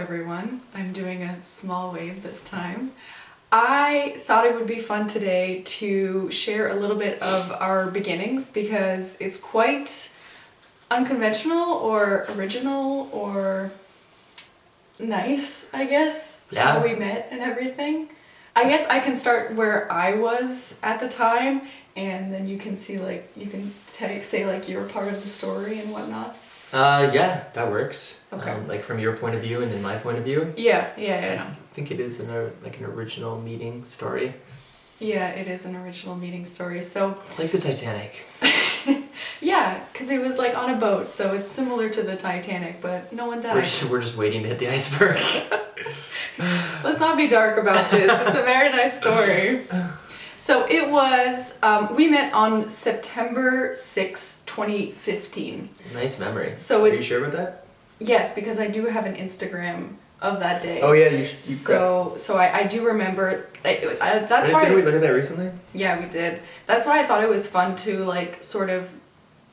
everyone. I'm doing a small wave this time. I thought it would be fun today to share a little bit of our beginnings because it's quite unconventional or original or nice, I guess, how we met and everything. I guess I can start where I was at the time, and then you can see, like, you can say like you're part of the story and whatnot. Yeah, that works. Okay. Like from your point of view and then my point of view. Yeah. I think it is an original meeting story. Yeah, it is an original meeting story. So like the Titanic. Yeah, because it was like on a boat, so it's similar to the Titanic, but no one died. We're just waiting to hit the iceberg. Let's not be dark about this. It's a very nice story. So it was, we met on September 6th, 2015. Nice memory. So Are you sure about that? Yes, because I do have an Instagram of that day. Oh yeah, So I do remember. That's why. Did we look at that recently? Yeah, we did. That's why I thought it was fun to like sort of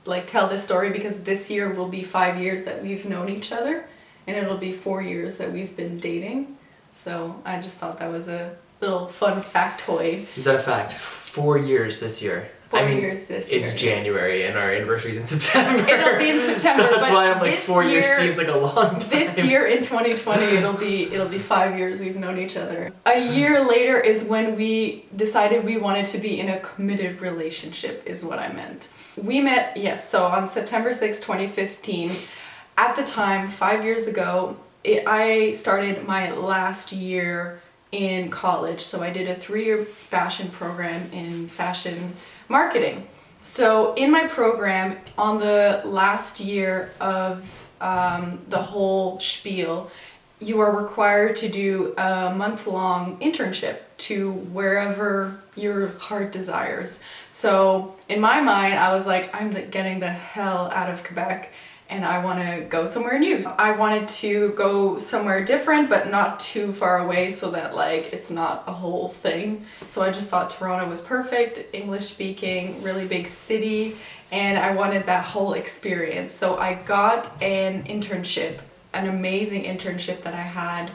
like tell this story, because this year will be 5 years that we've known each other, and it'll be 4 years that we've been dating. So I just thought that was a little fun factoid. Is that a fact? 4 years this year. 4 years this year. It's January and our anniversary's in September. It'll be in September. That's why I'm like 4 years seems like a long time. This year in 2020, it'll be 5 years we've known each other. A year later is when we decided we wanted to be in a committed relationship, is what I meant. We met, yes, so on September 6, 2015. At the time, 5 years ago, I started my last year in college. So I did a 3-year fashion program in fashion marketing. So in my program, on the last year of the whole spiel, you are required to do a month-long internship to wherever your heart desires. So in my mind, I was like, I'm getting the hell out of Quebec and I want to go somewhere new. I wanted to go somewhere different, but not too far away so that like it's not a whole thing. So I just thought Toronto was perfect, English speaking, really big city, and I wanted that whole experience. So I got an internship, an amazing internship that I had.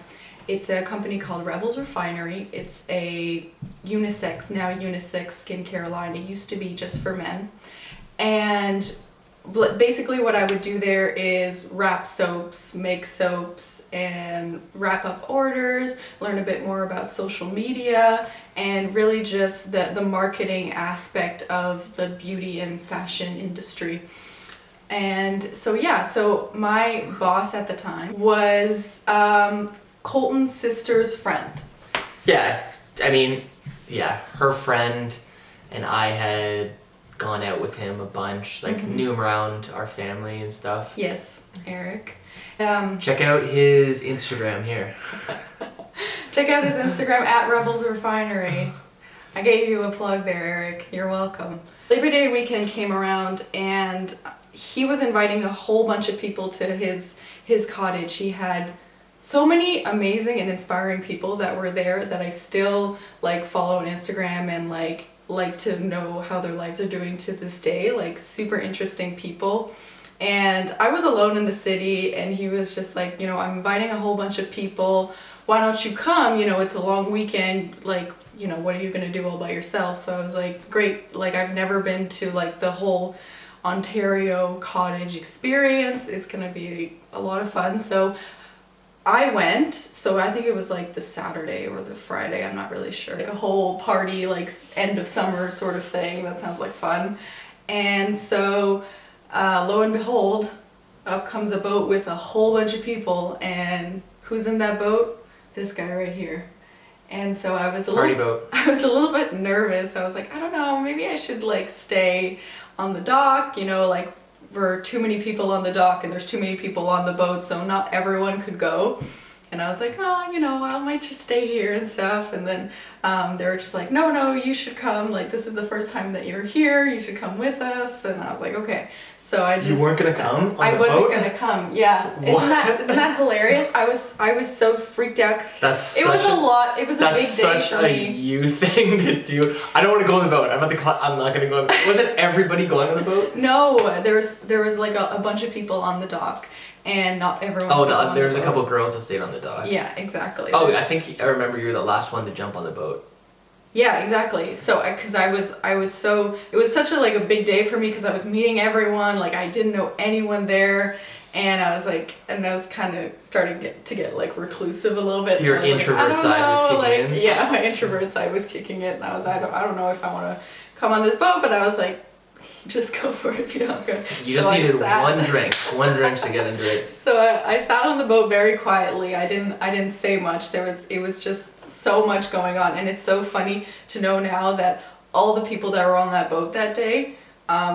It's a company called Refinery. It's a unisex skincare line. It used to be just for men. And basically what I would do there is wrap soaps, make soaps, and wrap up orders, learn a bit more about social media, and really just the marketing aspect of the beauty and fashion industry. And so yeah, so my boss at the time was Colton's sister's friend. Yeah, I mean, yeah, her friend and I had gone out with him a bunch, like knew him around our family and stuff. Yes, Eric. Check out his Instagram here. Check out his Instagram at Rebels Refinery. I gave you a plug there, Eric. You're welcome. Labor Day weekend came around and he was inviting a whole bunch of people to his cottage. He had so many amazing and inspiring people that were there that I still like follow on Instagram and like to know how their lives are doing to this day, like super interesting people. And I was alone in the city and he was just like, you know, I'm inviting a whole bunch of people, why don't you come, you know, it's a long weekend, like, you know, what are you gonna do all by yourself? So I was like, great, like I've never been to like the whole Ontario cottage experience, it's gonna be a lot of fun. So I went, so I think it was like the Saturday or the Friday, I'm not really sure. Like a whole party, like end of summer sort of thing. That sounds like fun. And so lo and behold, up comes a boat with a whole bunch of people, and who's in that boat? This guy right here. And so I was a little bit nervous. I was like, I don't know, maybe I should like stay on the dock, you know, like were too many people on the dock and there's too many people on the boat, so not everyone could go. And I was like, oh, you know, I might just stay here and stuff. And then they were just like, no, you should come. Like, this is the first time that you're here. You should come with us. And I was like, okay. So I just... You weren't going to come on I the wasn't boat? going to come. Yeah. Isn't that hilarious? I was so freaked out. It was a big day for me. That's such a you thing to do. I don't want to go on the boat. I'm not going to go on the boat. Wasn't everybody going on the boat? No, there was like a bunch of people on the dock. and not everyone. Oh, there was a couple of girls that stayed on the dock. Yeah, exactly. Oh, I think I remember you were the last one to jump on the boat. Yeah, exactly. So, because I was so, it was such a big day for me because I was meeting everyone. Like, I didn't know anyone there, and I was kind of starting to get like reclusive a little bit. Your introvert side was kicking in. Yeah, my introvert side was kicking in, and I don't know if I want to come on this boat, but I was like, just go for it, Bianca. You just needed one drink to get into it. So I sat on the boat very quietly. I didn't say much. It was just so much going on, and it's so funny to know now that all the people that were on that boat that day,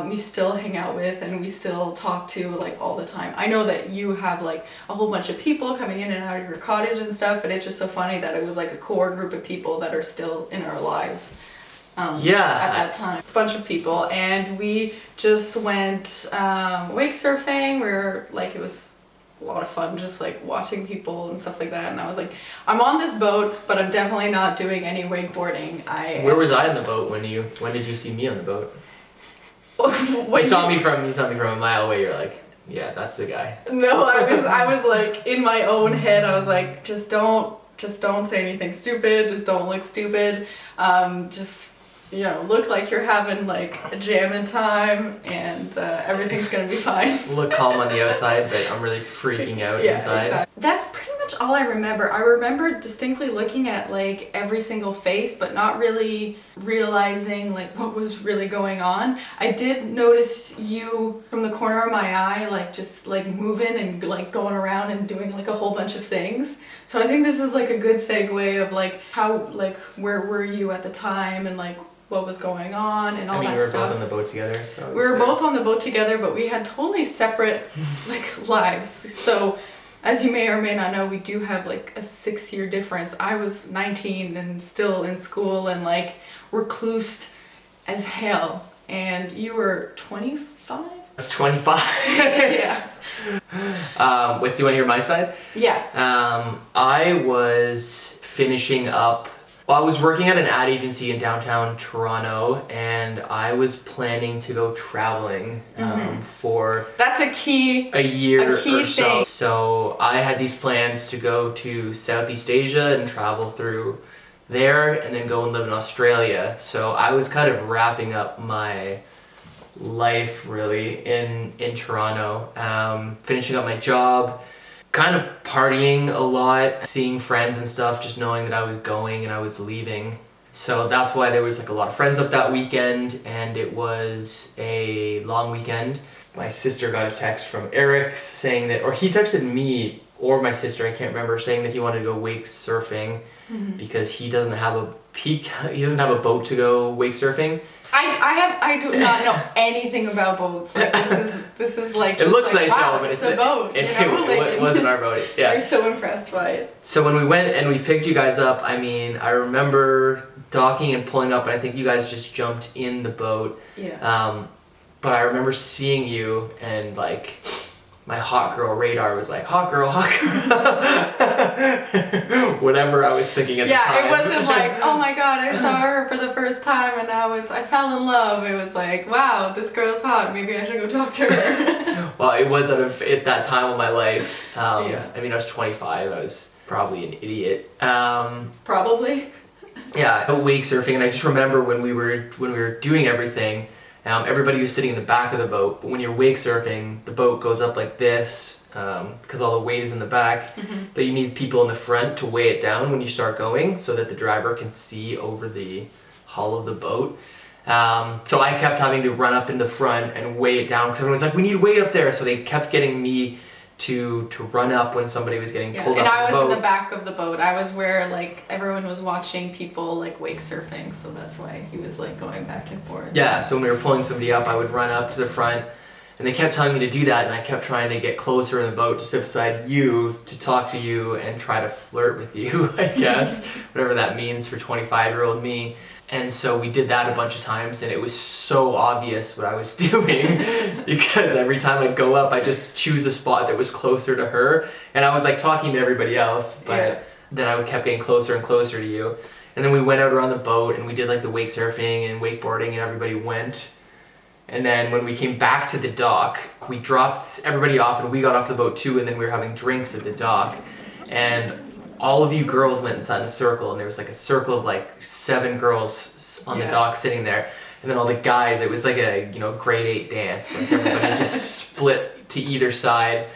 we still hang out with and we still talk to like all the time. I know that you have like a whole bunch of people coming in and out of your cottage and stuff, but it's just so funny that it was like a core group of people that are still in our lives. At that time, a bunch of people, and we just went wake surfing. It was a lot of fun, just like watching people and stuff like that. And I was like, I'm on this boat, but I'm definitely not doing any wakeboarding. Where was I in the boat when did you see me on the boat? You saw me from a mile away. You're like, yeah, that's the guy. No, I was like in my own head. I was like, just don't say anything stupid. Just don't look stupid. Just look like you're having like a jamming time, and everything's gonna be fine. Look calm on the outside, but I'm really freaking out inside. Exactly. That's pretty much all I remember. I remember distinctly looking at like every single face, but not really realizing like what was really going on. I did notice you from the corner of my eye, like just like moving and like going around and doing like a whole bunch of things. So I think this is like a good segue of like how, like, where were you at the time, and like what was going on and all that stuff. We were both on the boat together. So we were both on the boat together, but we had totally separate like lives. So as you may or may not know, we do have like a 6-year difference. I was 19 and still in school and like reclused as hell, and you were 25? I was 25. Yeah. Wait, so you want to hear my side? Yeah. I was finishing up. Well, I was working at an ad agency in downtown Toronto, and I was planning to go traveling for that's a year key or so. thing. So I had these plans to go to Southeast Asia and travel through there, and then go and live in Australia. So I was kind of wrapping up my life really in Toronto, finishing up my job. Kind of partying a lot, seeing friends and stuff, just knowing that I was going and I was leaving. So that's why there was like a lot of friends up that weekend, and it was a long weekend. My sister got a text from Eric saying that, or he texted me or my sister, I can't remember, saying that he wanted to go wake surfing because he doesn't have a boat to go wake surfing. I do not know anything about boats. Like this is like, it looks like, nice wow, though, but it's a boat. It wasn't our boat. Yeah. You're so impressed by it. So when we went and we picked you guys up, I mean, I remember docking and pulling up, and I think you guys just jumped in the boat. Yeah. But I remember seeing you, and like my hot girl radar was like, hot girl. Whatever I was thinking at the time. Yeah, it wasn't like, oh my god, I saw her for the first time and I fell in love. It was like, wow, this girl's hot. Maybe I should go talk to her. Well, it was at that time of my life. Yeah. I mean, I was 25. I was probably an idiot. Probably. Yeah, wake surfing, and I just remember when we were doing everything. Everybody was sitting in the back of the boat, but when you're wake surfing, the boat goes up like this because all the weight is in the back. But you need people in the front to weigh it down when you start going, so that the driver can see over the hull of the boat. So I kept having to run up in the front and weigh it down because everyone was like, "We need weight up there," so they kept getting me to run up when somebody was getting pulled up the boat. And I was in the back of the boat. I was where like everyone was watching people like wake surfing, so that's why he was like going back and forth. Yeah, so when we were pulling somebody up, I would run up to the front, and they kept telling me to do that, and I kept trying to get closer in the boat to sit beside you to talk to you and try to flirt with you, I guess, whatever that means for 25-year-old me. And so we did that a bunch of times, and it was so obvious what I was doing because every time I'd go up, I'd just choose a spot that was closer to her. And I was like talking to everybody else, but then I kept getting closer and closer to you. And then we went out around the boat and we did like the wake surfing and wakeboarding, and everybody went. And then when we came back to the dock, we dropped everybody off and we got off the boat too, and then we were having drinks at the dock, and all of you girls went inside a circle, and there was like a circle of like 7 girls on the dock sitting there, and then all the guys, it was like a, you know, grade 8 dance, like everybody just split to either side,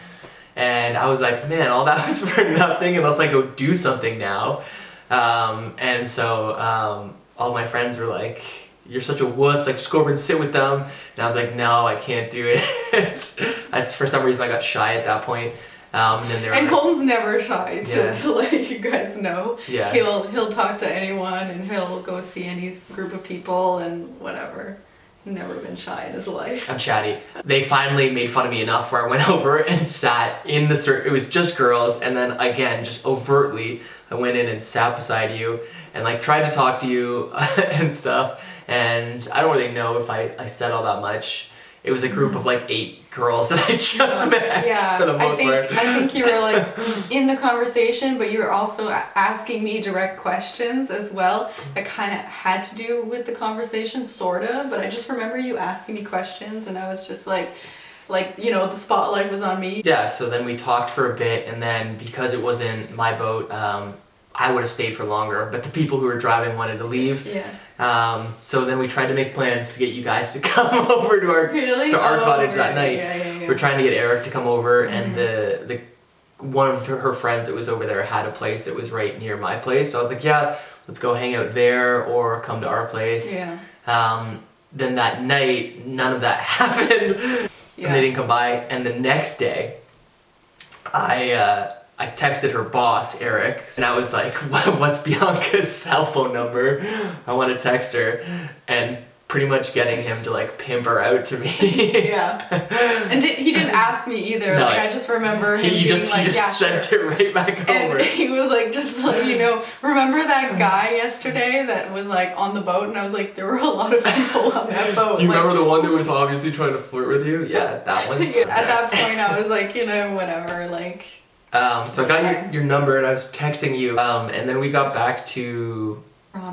and I was like, man, all that was for nothing, unless I go do something now. And so all my friends were like, you're such a wuss, like just go over and sit with them. And I was like, no, I can't do it. That's, for some reason I got shy at that point. And then and Colton's never shy, to let you guys know. Yeah. He'll talk to anyone, and he'll go see any group of people and whatever. Never been shy in his life. I'm chatty. They finally made fun of me enough where I went over and sat in the circle. It was just girls, and then again, just overtly, I went in and sat beside you and like tried to talk to you and stuff. And I don't really know if I said all that much. It was a group of like 8 girls that I just met for the most part. I think you were like in the conversation, but you were also asking me direct questions as well that kind of had to do with the conversation, sort of. But I just remember you asking me questions, and I was just like, you know, the spotlight was on me. Yeah, so then we talked for a bit, and then because it wasn't my boat, I would have stayed for longer, but the people who were driving wanted to leave. Yeah. So then we tried to make plans to get you guys to come over to our cottage that night. Yeah. We're trying to get Eric to come over, and the one of her friends that was over there had a place that was right near my place. So I was like, yeah, let's go hang out there or come to our place. Yeah. Then that night, none of that happened. Yeah. And they didn't come by. And the next day, I texted her boss, Eric, and I was like, what's Bianca's cell phone number? I want to text her, and pretty much getting him to like pimp her out to me. Yeah. And he didn't ask me either. No, like I just remember him being like, yeah, sent it right back over. And he was like, just to let you know, remember that guy yesterday that was like on the boat? And I was like, there were a lot of people on that boat. Do you remember the one that was obviously trying to flirt with you? Yeah, that one. Yeah, at that point I was like, you know, whatever, like. So I got your number and I was texting you, and then we got back to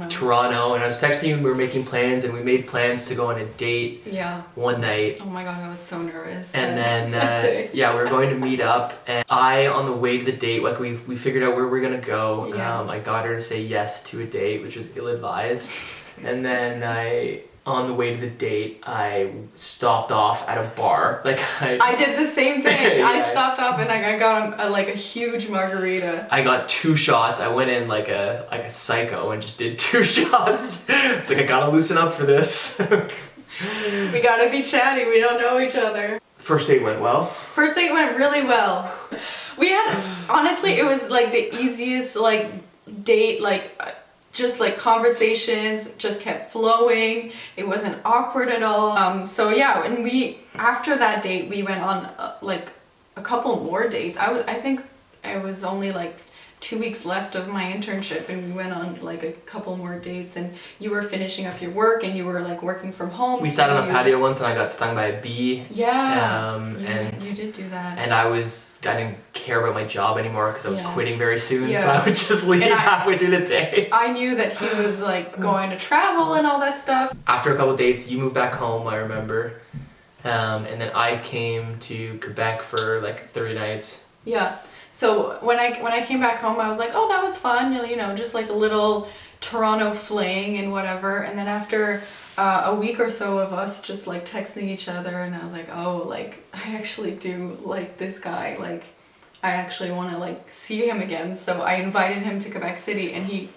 Toronto, and I was texting you and we were making plans, and we made plans to go on a date one night. Oh my god, I was so nervous. And then, we were going to meet up, and on the way to the date, like we figured out where we were going to go. I got her to say yes to a date, which was ill-advised. And then on the way to the date, I stopped off at a bar. Like I did the same thing. Yeah. I stopped off and I got a huge margarita. I got 2 shots. I went in like a psycho and just did 2 shots. It's like I gotta loosen up for this. We gotta be chatty. We don't know each other. First date went well. First date went really well. We had, honestly, it was like the easiest like date, just like conversations just kept flowing. It wasn't awkward at all. So yeah, and after that date we went on like a couple more dates. I think it was only like 2 weeks left of my internship, and we went on like a couple more dates, and you were finishing up your work and you were like working from home. We sat on a patio once and I got stung by a bee. Yeah. And you did do that. And I didn't care about my job anymore because I was quitting very soon, so I would just leave halfway through the day. I knew that he was like going to travel and all that stuff. After a couple dates, you moved back home, I remember. And then I came to Quebec for like 3 nights. Yeah. So when I came back home, I was like, oh, that was fun, you know, just like a little Toronto fling and whatever. And then after a week or so of us just like texting each other, and I was like, oh, like I actually do like this guy, like I actually want to like see him again. So I invited him to Quebec City, and he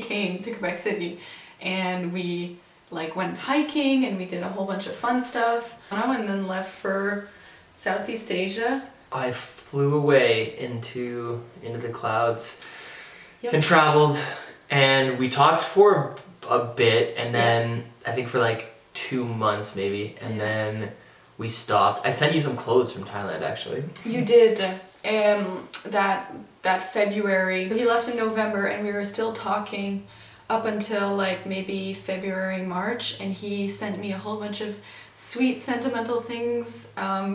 came to Quebec City, and we like went hiking and we did a whole bunch of fun stuff, and then left for Southeast Asia. I flew away into the clouds and traveled, and we talked for a bit, and then I think for like 2 months maybe, and then we stopped. I sent you some clothes from Thailand, actually. You did. That February. He left in November, and we were still talking up until like maybe February, March, and he sent me a whole bunch of sweet sentimental things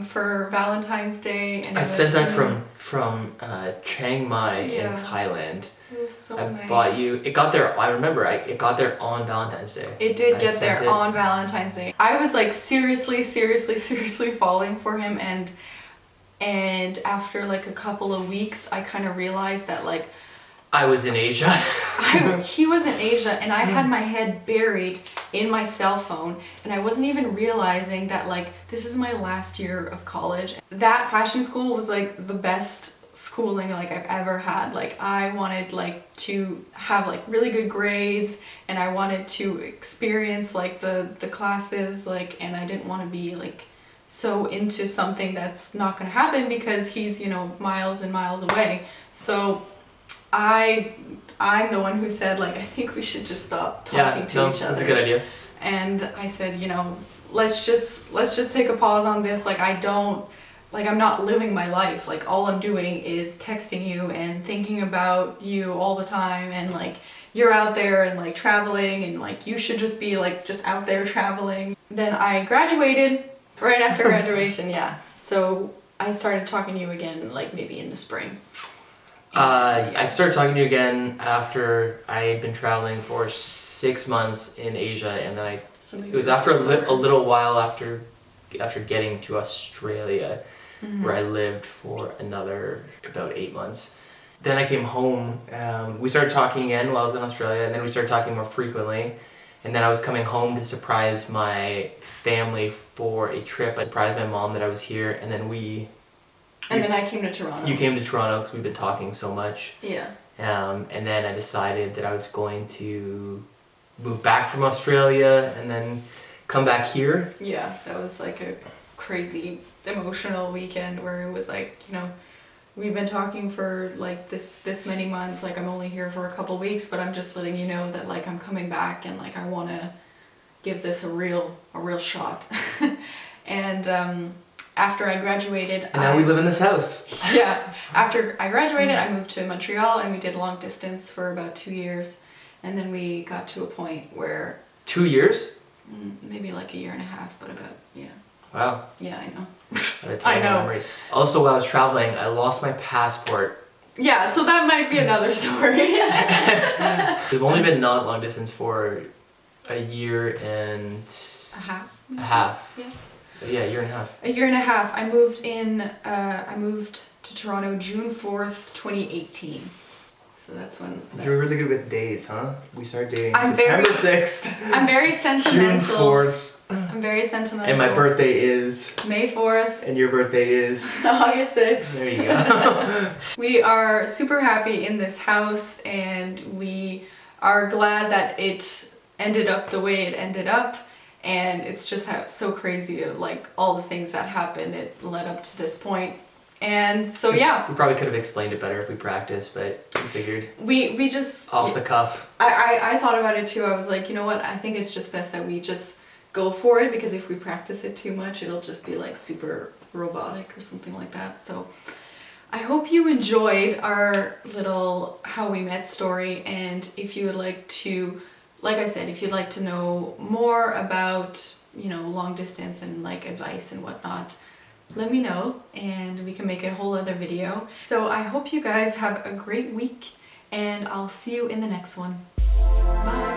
for Valentine's Day. And I sent that from Chiang Mai in Thailand. It was so I nice. bought you. It got there. I remember. It got there on Valentine's Day. It did get there on Valentine's Day. I was like seriously falling for him, and after like a couple of weeks, I kind of realized that like I was in Asia. He was in Asia, and I had my head buried in my cell phone, and I wasn't even realizing that like this is my last year of college. That fashion school was like the best schooling like I've ever had. Like I wanted like to have like really good grades, and I wanted to experience like the classes, like, and I didn't want to be like so into something that's not going to happen because he's, you know, miles and miles away. So I'm the one who said like, I think we should just stop talking to each other. That's a good idea. And I said, you know, let's just take a pause on this. Like I'm not living my life. Like all I'm doing is texting you and thinking about you all the time, and like you're out there and like traveling, and like you should just be like just out there traveling. Then I graduated right after graduation, yeah. So I started talking to you again like maybe in the spring. I started talking to you again after I had been traveling for 6 months in Asia, and then it was after a little while after getting to Australia, where I lived for another about 8 months. Then I came home. We started talking again while I was in Australia, and then we started talking more frequently. And then I was coming home to surprise my family for a trip. I surprised my mom that I was here, and then then I came to Toronto. You came to Toronto because we've been talking so much. Yeah. And then I decided that I was going to move back from Australia and then come back here. Yeah, that was like a crazy emotional weekend where it was like, you know, we've been talking for like this many months. Like I'm only here for a couple weeks, but I'm just letting you know that like I'm coming back, and like I want to give this a real shot. And after I graduated, and now we live in this house. Yeah, after I graduated, I moved to Montreal, and we did long distance for about 2 years, and then we got to a point where 2 years? Maybe like a year and a half, but about, yeah. Wow. Yeah, I know. I know. Memory. Also, while I was traveling, I lost my passport. Yeah, so that might be another story. We've only been not long distance for a year and a half. Yeah. Yeah, a year and a half. A year and a half. I moved to Toronto June 4th, 2018. So that's when... You're really good with days, huh? We started dating September 6th. I'm very sentimental. June 4th. I'm very sentimental. And my birthday is... May 4th. And your birthday is... August 6th. There you go. We are super happy in this house, and we are glad that it ended up the way it ended up. And it's just so crazy, like all the things that happened, it led up to this point. And so, yeah. We probably could have explained it better if we practiced, but we figured. We just... Off the cuff. I thought about it too. I was like, you know what? I think it's just best that we just go for it, because if we practice it too much, it'll just be like super robotic or something like that. So I hope you enjoyed our little how we met story. And if you would like to, like I said, if you'd like to know more about, you know, long distance and like advice and whatnot, let me know and we can make a whole other video. So I hope you guys have a great week, and I'll see you in the next one. Bye.